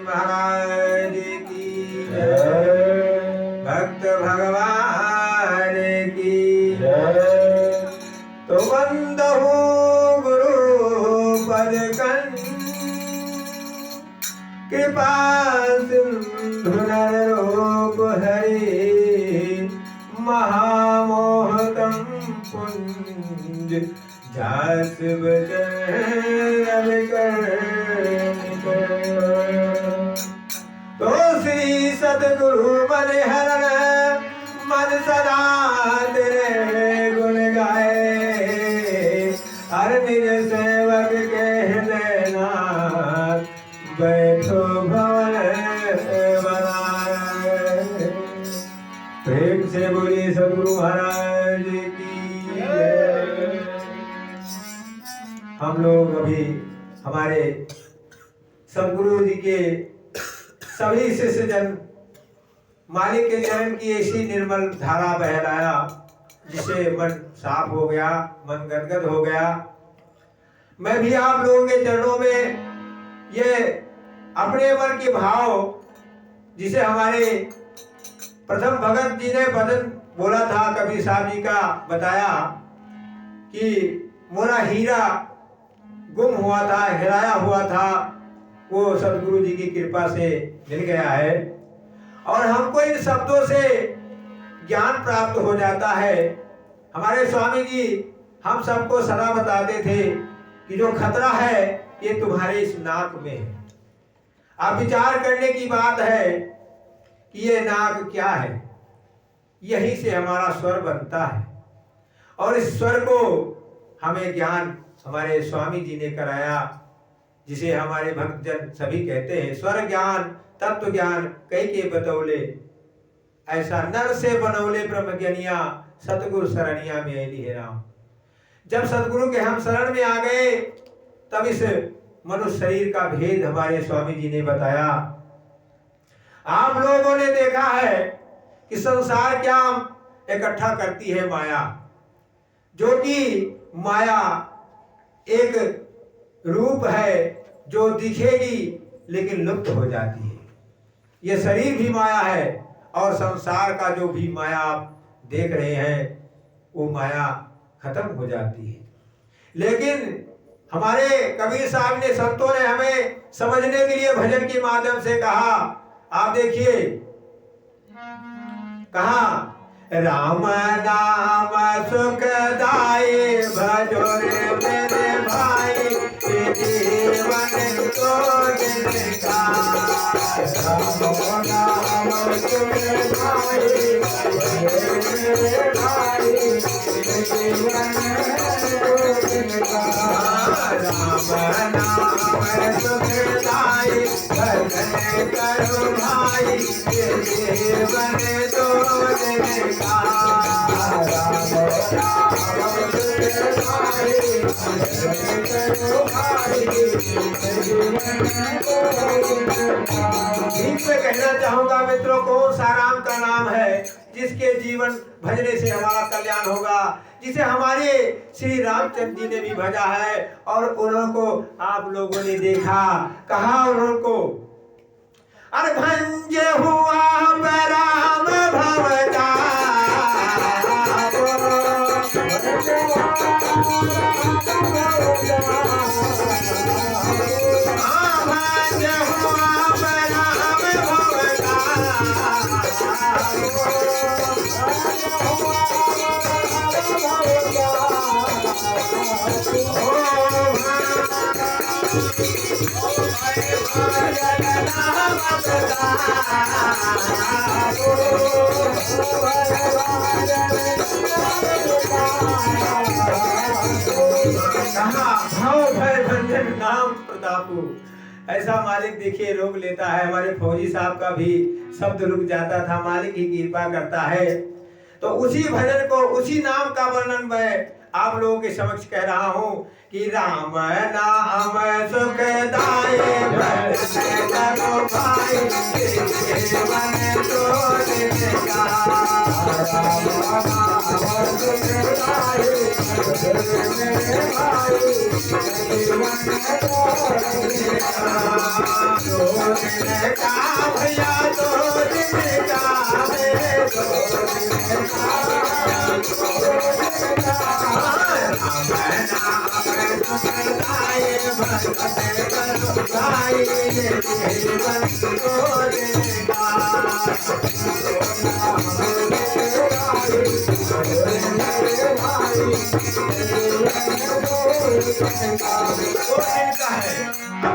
महाराज की भक्त भगवान की तो बंदहु गुरु पद कंठ कृपा सिंधु नररूप हरि महामोहतम पुंज जास तो श्री सतगुरु मन हरण मन सदा तेरे गुण गाए हर निज सेवक कह देना बैठो भवन बनाए। प्रेम से बोलिए सतगुरु महाराज की जय। हम लोग अभी हमारे सतगुरु जी के सभी शिष्य जन मालिक के चरण की ऐसी निर्मल धारा बह लाया जिसे मन साफ हो गया, मन गदगद हो गया। मैं भी आप लोगों के चरणों में ये अपने मन के भाव जिसे हमारे प्रथम भगत जी ने भजन बोला था, कबीर साहब जी का बताया कि मोरा हीरा गुम हुआ था, हेराया हुआ था, वो सतगुरु जी की कृपा से मिल गया है और हमको इन शब्दों से ज्ञान प्राप्त हो जाता है। हमारे स्वामी जी हम सबको सदा बताते थे कि जो खतरा है ये तुम्हारे इस नाक में है। आप विचार करने की बात है कि ये नाक क्या है। यहीं से हमारा स्वर बनता है और इस स्वर को हमें ज्ञान हमारे स्वामी जी ने कराया, जिसे हमारे भक्तजन सभी कहते हैं स्वर ज्ञान तत्व ज्ञान कई के बतौले, ऐसा नर से बनौले ब्रह्म ज्ञानिया सतगुरु शरणिया में ऐली है राम। जब सतगुरु के हम शरण में आ गए तब इस मनुष्य शरीर का भेद हमारे स्वामी जी ने बताया। आप लोगों ने देखा है कि संसार क्या इकट्ठा करती है माया, जो कि माया एक रूप है जो दिखेगी लेकिन लुप्त हो जाती है। ये शरीर भी माया है और संसार का जो भी माया आप देख रहे हैं वो माया खत्म हो जाती है। लेकिन हमारे कबीर साहब ने संतों ने हमें समझने के लिए भजन के माध्यम से कहा। आप देखिए कहा राम नाम सुखदाई भजो रे मेरे भाई जीवन को जिनका राम नाम सुखदाई मेरे भाई जीवन को जिनका राम नाम सुखदाई भजन करो भाई जीवन तो जिनका मैं कहना चाहूंगा मित्रों, कौन सा राम का नाम है जिसके जीवन भजने से हमारा कल्याण होगा, जिसे हमारे श्री रामचंद्र जी ने भी भजा है और उनको आप लोगों ने देखा। कहा उनको अरे भंजे हुआ राम भवता नाम प्रतापु। ऐसा मालिक देखिए रोक लेता है। हमारे फौजी साहब का भी शब्द रुक जाता था, मालिक ही कृपा करता है। तो उसी भजन को, उसी नाम का वर्णन मैं आप लोगों के समक्ष कह रहा हूँ कि राम नाम सुखदाई भजन करो भाई जीवन तो जिनका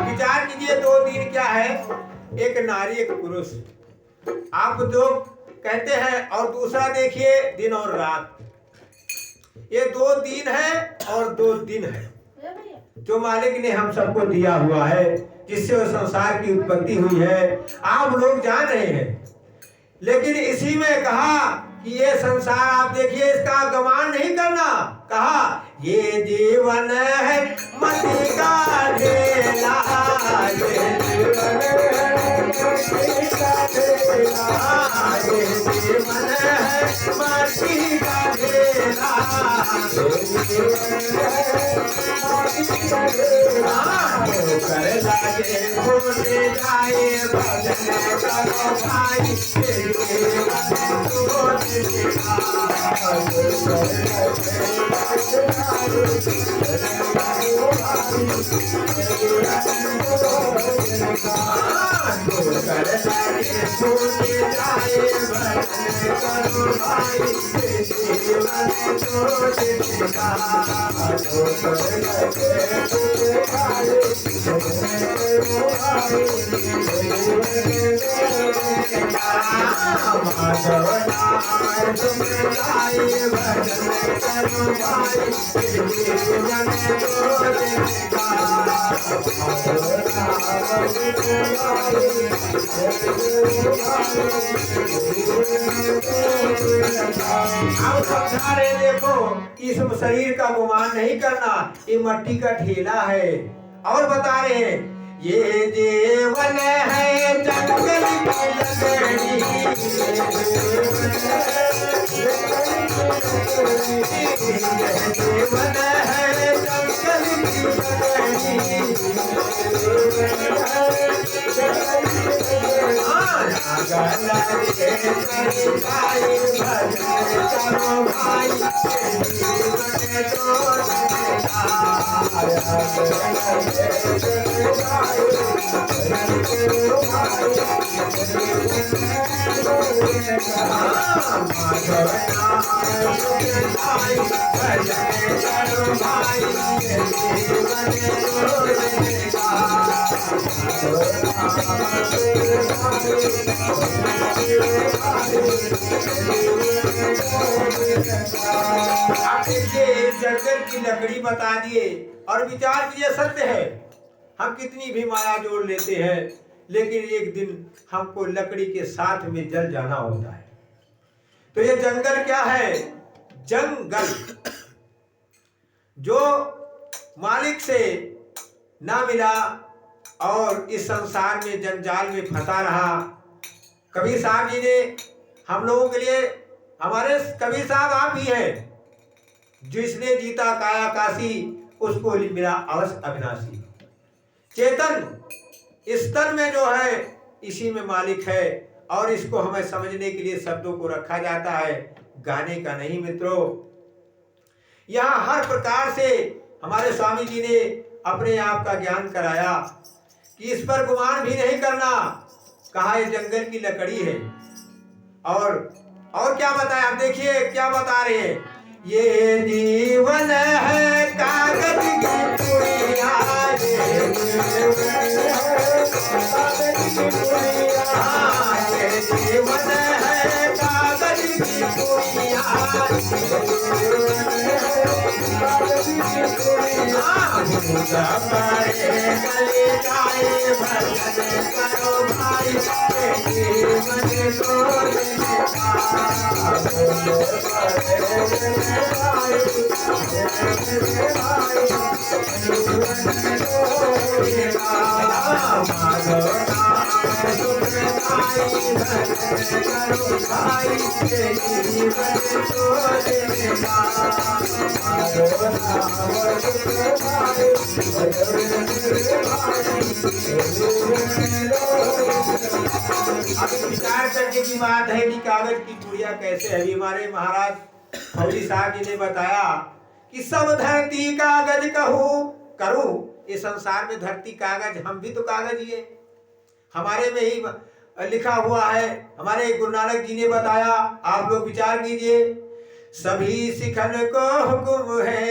विचार कीजिए, 2 दिन क्या है, एक नारी एक पुरुष, आप दो कहते हैं, और दूसरा देखिए दिन और रात, ये 2 दिन है और 2 दिन है जो मालिक ने हम सबको दिया हुआ है, जिससे वो संसार की उत्पत्ति हुई है, आप लोग जान रहे हैं। लेकिन इसी में कहा कि ये संसार, आप देखिए, इसका गमान नहीं करना, कहा ये जीवन है मति का ढेला, ये जीवन है मति का ढेला, ये जीवन है मति का ढेला, कर लागे भूले जाए भजन करो भाई, आप समझा रहे, देखो इस शरीर का गुमान नहीं करना, ये मट्टी का ढेला है। और बता रहे हैं ये जीवन है जंगल की लकड़ी, जीवन है जंगल की आप देखिए जंगल की लकड़ी बता दिए, और विचार कीजिए, सत्य है, हम कितनी भी माया जोड़ लेते हैं, लेकिन एक दिन हमको लकड़ी के साथ में जल जाना होता है। तो ये जंगल क्या है? जंगल जो मालिक से ना मिला और इस संसार में जंजाल में फंसा रहा। कबीर साहब जी ने हम लोगों के लिए, हमारे कबीर साहब आप ही हैं, जिसने जीता काया काशी उसको मिला अवश्य अविनाशी। चेतन स्तर में जो है इसी में मालिक है, और इसको हमें समझने के लिए शब्दों को रखा जाता है, गाने का नहीं मित्रों। यहाँ हर प्रकार से हमारे स्वामी जी ने अपने आप का ज्ञान कराया कि इस पर गुमान भी नहीं करना। कहा ये जंगल की लकड़ी है, और क्या बताया, आप देखिए क्या बता रहे हैं, ये जीवन है कागज की पुड़िया, ये जीवन है कागज की पुड़िया, गले जाए भजन करो भाई, जीवन को भाई के जीवन को देगा अब विचार करने की बात है कि कागज की गुड़िया कैसे है। हमारे महाराज फौजी साहब जी ने बताया कि सब धरती कागज कहूँ करूँ। ये संसार में धरती कागज, हम भी तो कागज ही है, हमारे में ही लिखा हुआ है। हमारे गुरु नानक जी ने बताया, आप लोग विचार कीजिए, सभी सिखन को हुक्म है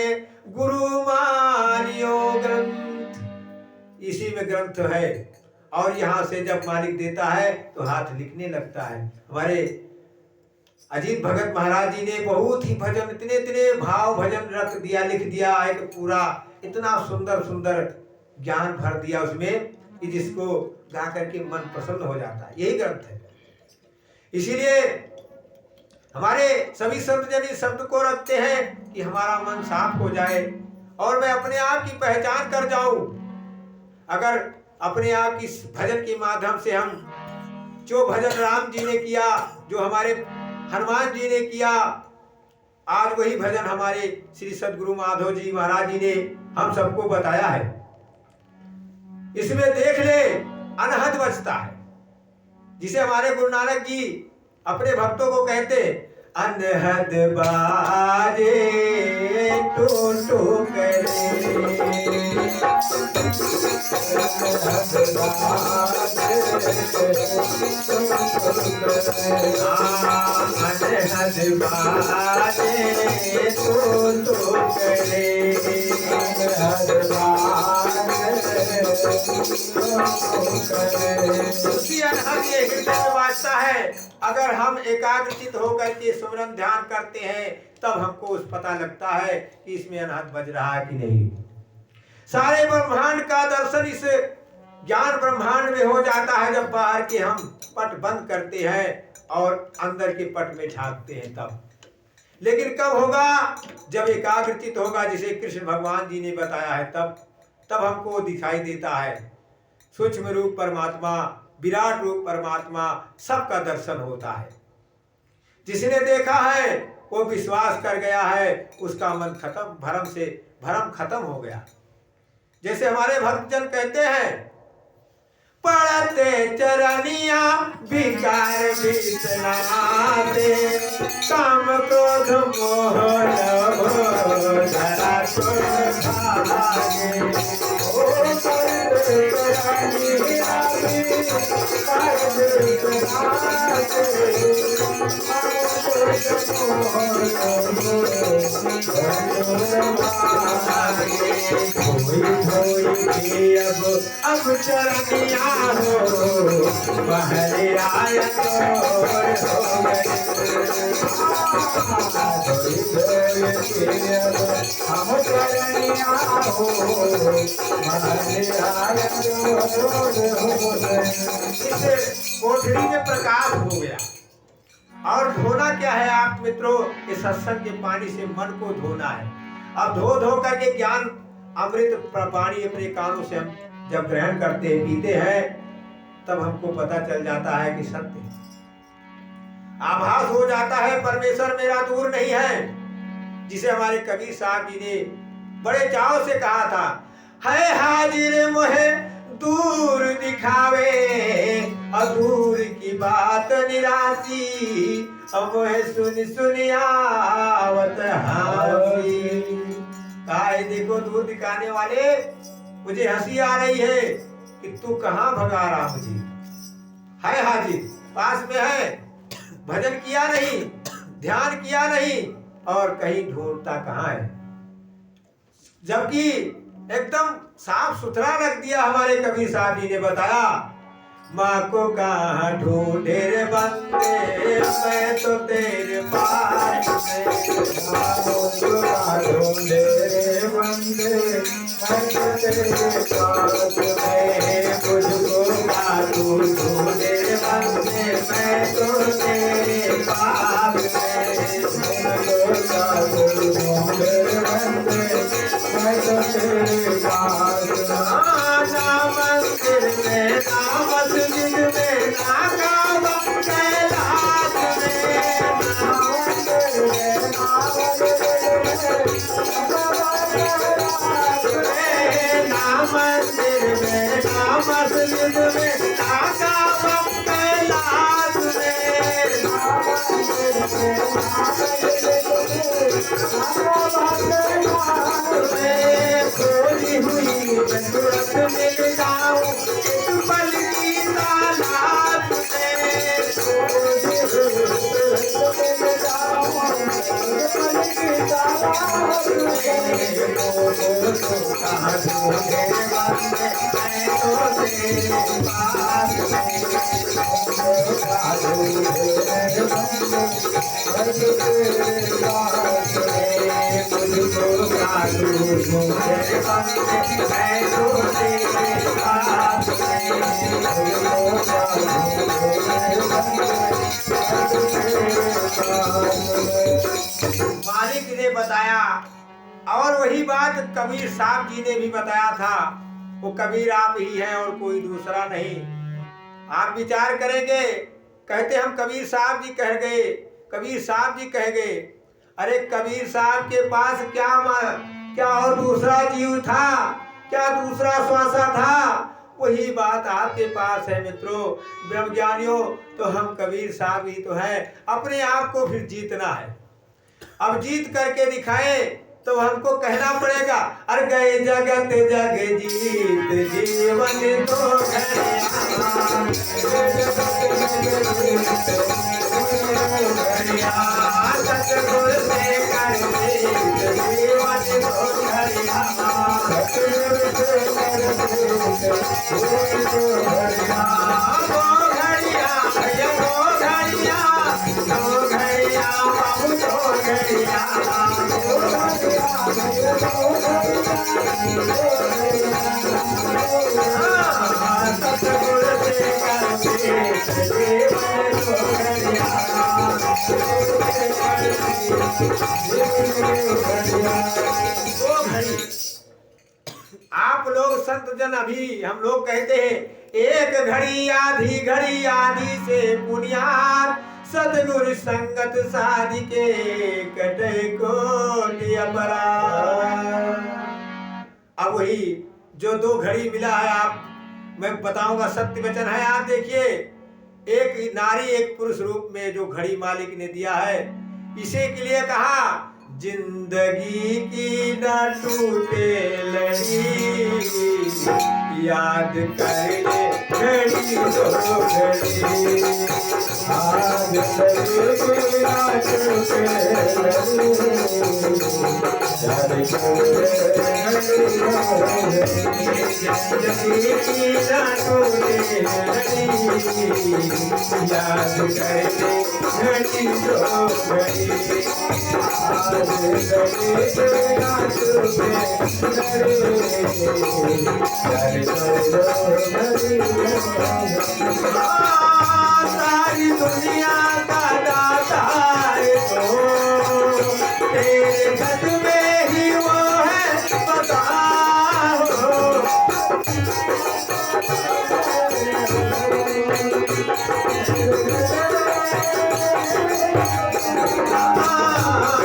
गुरु मानियो ग्रंथ। इसी में ग्रंथ है और यहाँ से जब मालिक देता है तो हाथ लिखने लगता है। हमारे अजीत भगत महाराज जी ने बहुत ही भजन, इतने इतने भाव भजन रख दिया, लिख दिया है कि पूरा इतना सुंदर सुंदर ज्ञान भर दिया उसमें कि जिसको गा करके मन प्रसन्न हो जाता है। यही ग्रंथ है। इसीलिए हमारे सभी संत जन इस शब्द को रखते हैं कि हमारा मन साफ हो जाए और मैं अपने आप की पहचान कर जाऊं। अगर अपने आप की भजन के माध्यम से हम जो भजन राम जी ने किया, जो हमारे हनुमान जी ने किया, आज वही भजन हमारे श्री सद्गुरु माधव जी महाराज जी ने हम सबको बताया है। इसमें देख ले अनहद बचता है, जिसे हमारे गुरु नानक जी अपने भक्तों को कहते, अनहद बाजे टू टू करे, अनहद बाजे टू टू करे, उसी अनहद ये हृदय में वाजता है। अगर हम एकाग्रचित होकर के सुमरन ध्यान करते हैं तब हमको उस पता लगता है कि इसमें अनहद बज रहा है कि नहीं। सारे ब्रह्मांड का दर्शन इस ज्ञान ब्रह्मांड में हो जाता है जब बाहर के हम पट बंद करते हैं और अंदर के पट में झांकते हैं तब। लेकिन कब होगा? जब एकाग्रचित होगा, जिसे कृष्ण भगवान जी ने बताया है, तब हमको दिखाई देता है सूक्ष्म रूप परमात्मा, विराट रूप परमात्मा, सबका दर्शन होता है। जिसने देखा है वो विश्वास कर गया है, उसका मन खत्म, भरम खत्म हो गया। जैसे हमारे भक्तजन कहते हैं, पढ़ते चरनिया विकार विसनाते, काम क्रोध मोह लोभ धरा क्रोध भागे। ओ पढ़ते चरनिया विकार विसनाते, अब चरनिया हो बहरे आया हो गए। हम चरनिया हो बहरे आया हो गए। इससे कोठरी में प्रकाश हो गया। और धोना क्या है आप मित्रों? इस सत्संग के पानी से मन को धोना है। अब धो करके ज्ञान अमृत पानी अपने कानों से हम जब ग्रहण करते हैं, पीते हैं, तब हमको पता चल जाता है कि सत्य आभास हो जाता है, परमेश्वर मेरा दूर नहीं है। जिसे हमारे कबीर साहब जी ने बड़े चाव से कहा था, है हाजिर मोहे दूर दिखावे, अधूर की बात निराशी, अब है सुन आवत हासी। काहे देखो दूर दिखाने वाले, मुझे हंसी आ रही है कि तू कहाँ भगा रहा मुझे। है हाजिर, पास में है, भजन किया नहीं, ध्यान किया नहीं, और कहीं ढूंढता कहाँ है। जबकि एकदम साफ सुथरा रख दिया। हमारे कबीर साहब जी ने बताया, माँ को कहाँ ढूंढे रे बंदे, मैं तो तेरे पास ढूंढे रे बंदे, मैं तो तेरे पास में। मुझको का तू ढूंढे रे बंदे, मैं तो तेरे पास में। मुझको का तू ढूंढे रे बंदे, मैं तो तेरे पास। ना मंदिर में, ना मस्जिद में, ना युद्ध में नागा बम कैलाश में खोजी हुई जरूरत मिल जाऊं एक पल की तलाश में खोजी हुई जरूरत मिल जाऊं एक पल की तलाश में कहाँ ढूंढे बंदे मैं तो तेरे पास में कहाँ ढूंढे बंदे मुझको काटू ढूंढे बंदे मैं तो तेरे पास में मालिक ने बताया। और वही बात कबीर साहब जी ने भी बताया था। वो कबीर आप ही हैं और कोई दूसरा नहीं। आप विचार करेंगे, कहते हम कबीर साहब जी कह गए, कबीर साहब जी कह गए। अरे कबीर साहब के पास क्या और दूसरा जीव था, क्या दूसरा श्वासा था? वही बात आपके पास है मित्रों, ब्रह्मज्ञानियों। तो हम कबीर साहब ही तो है। अपने आप को फिर जीतना है। अब जीत करके दिखाए तो हमको कहना पड़ेगा, अरे गए जगत जग जीत जीवन तो सतगुरु से कर जीवन तो घड़िया आप लोग संत जन अभी हम लोग कहते हैं, एक घड़ी आधी से पुनियाद सतगुरु संगत साधि के कटे कोटि अपराध। अब वही जो 2 घड़ी मिला है, आप मैं बताऊंगा, सत्य वचन है। आप देखिए, एक नारी एक पुरुष रूप में जो घड़ी मालिक ने दिया है, इसी के लिए कहा जिंदगी की न टूटे लड़ी, याद कर ले घड़ी दो घड़ी, याद कर ले न टूटे लड़ी, याद कर ले जिंदगी की न टूटे लड़ी, याद कर ले घड़ी दो घड़ी, सारी दुनिया का दाता है तो तेरे घर में ही वो है बताओ।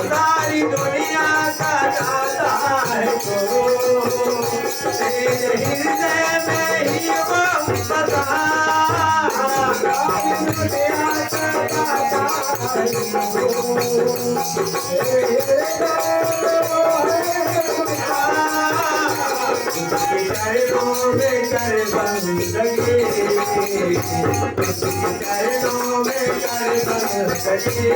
सारी दुनिया का दाता है तो तेरे हृदय में ही वो बता। सारी दुनिया का दाता है चरणों में कर बंदगी, चरणों में कर बंदगी,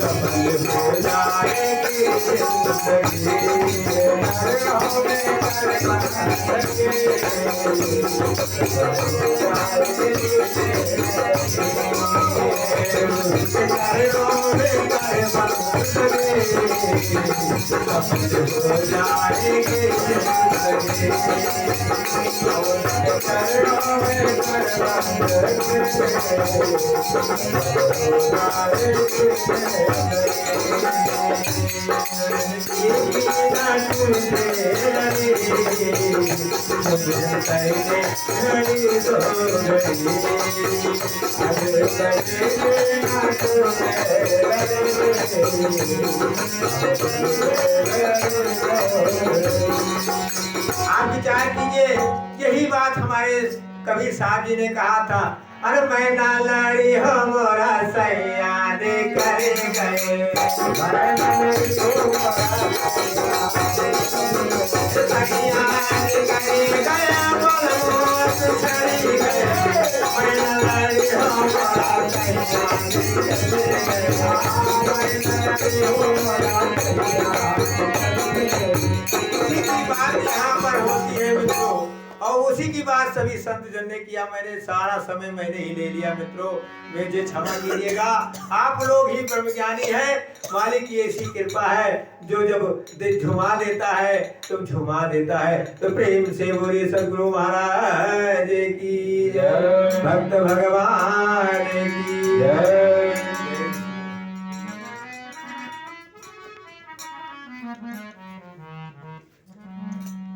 सफल हो जाएगी जिंदगी, चरणों में कर बंदगी, चरणों में कर बंदगी, सफल हो जाएगी आप विचार कीजिए, यही वही बात हमारे कबीर साहब जी ने कहा था, अरे मैं ना लड़ी हो मोरा सैया दे करे गए, मैं ना लड़ी हो मोरा सैया दे करे गए, बोल मोर छड़ी गए, मैं ना लड़ी हो मोरा सैया दे करे गए, मैं ना लड़ी हो मोरा सैया दे करे गए। उसी की बात यहाँ पर होती है मित्रों, और उसी की बात सभी संत जन ने किया। मैंने सारा समय मैंने ही ले लिया मित्रों, मुझे क्षमा कीजिएगा। आप लोग ही ब्रह्मज्ञानी हैं, मालिक की ऐसी कृपा है जो जब झुमा देता है तो झुमा देता है। तो प्रेम से बोलिए सद्गुरु महाराज की जय, भक्त भगवान की जय।